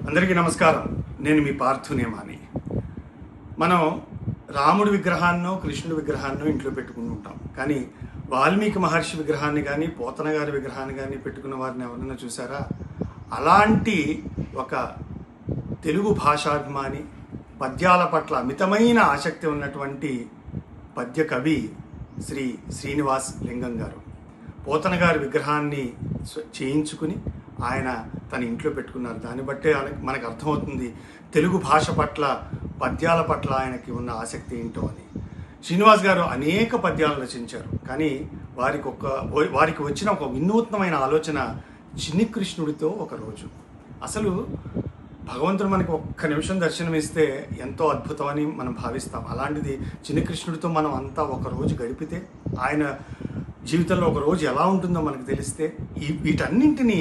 అందరికీ నమస్కారం. నేను మీ పార్థునేమాని. మనం రాముడి విగ్రహాన్నో కృష్ణుడి విగ్రహాన్నో ఇంట్లో పెట్టుకుని ఉంటాం. కానీ వాల్మీకి మహర్షి విగ్రహాన్ని కానీ పోతన గారి విగ్రహాన్ని కానీ పెట్టుకున్న వారిని ఎవరైనా చూసారా? అలాంటి ఒక తెలుగు భాషాభిమాని, పద్యాల పట్ల అమితమైన ఆసక్తి ఉన్నటువంటి పద్య కవి శ్రీ శ్రీనివాస్ లింగం గారు పోతన గారి విగ్రహాన్ని చేయించుకుని ఆయన తన ఇంట్లో పెట్టుకున్నారు. దాన్ని బట్టే మనకు అర్థమవుతుంది తెలుగు భాష పట్ల, పద్యాల పట్ల ఆయనకి ఉన్న ఆసక్తి ఏంటో అని. శ్రీనివాస్ గారు అనేక పద్యాలను రచించారు. కానీ వారికి వచ్చిన ఒక వినూత్నమైన ఆలోచన చిన్ని కృష్ణుడితో ఒక రోజు. అసలు భగవంతుడు మనకి ఒక్క నిమిషం దర్శనమిస్తే ఎంతో అద్భుతమని మనం భావిస్తాం. అలాంటిది చిన్ని కృష్ణుడితో మనం అంతా ఒక రోజు గడిపితే ఆయన జీవితంలో ఒక రోజు ఎలా ఉంటుందో మనకు తెలిస్తే వీటన్నింటినీ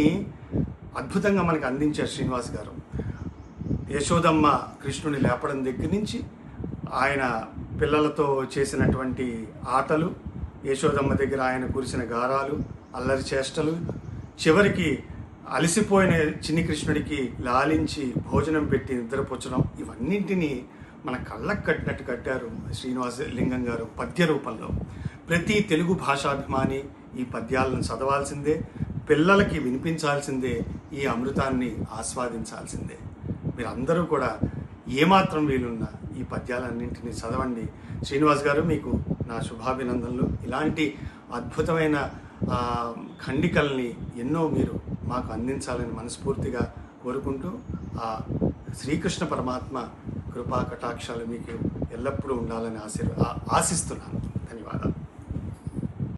అద్భుతంగా మనకు అందించారు శ్రీనివాస్ గారు. యశోదమ్మ కృష్ణుని లేపడం దగ్గర నుంచి ఆయన పిల్లలతో చేసినటువంటి ఆటలు, యశోదమ్మ దగ్గర ఆయన కురిసిన గారాలు, అల్లరి చేష్టలు, చివరికి అలసిపోయిన చిన్ని కృష్ణుడికి లాలించి భోజనం పెట్టి నిద్రపుచ్చడం, ఇవన్నింటినీ మన కళ్ళకు కట్టినట్టు కట్టారు శ్రీనివాస లింగం గారు పద్య రూపంలో. ప్రతి తెలుగు భాషాభిమాని ఈ పద్యాలను చదవాల్సిందే, పిల్లలకి వినిపించాల్సిందే, ఈ అమృతాన్ని ఆస్వాదించాల్సిందే. మీరందరూ కూడా ఏమాత్రం వీలున్నా ఈ పద్యాలన్నింటినీ చదవండి. శ్రీనివాస్ గారు, మీకు నా శుభాభినందనలు. ఇలాంటి అద్భుతమైన ఖండికల్ని ఎన్నో మీరు మాకు అందించాలని మనస్ఫూర్తిగా కోరుకుంటూ, ఆ శ్రీకృష్ణ పరమాత్మ కృపా కటాక్షాలు మీకు ఎల్లప్పుడూ ఉండాలని ఆశిస్తున్నాను. ధన్యవాదాలు.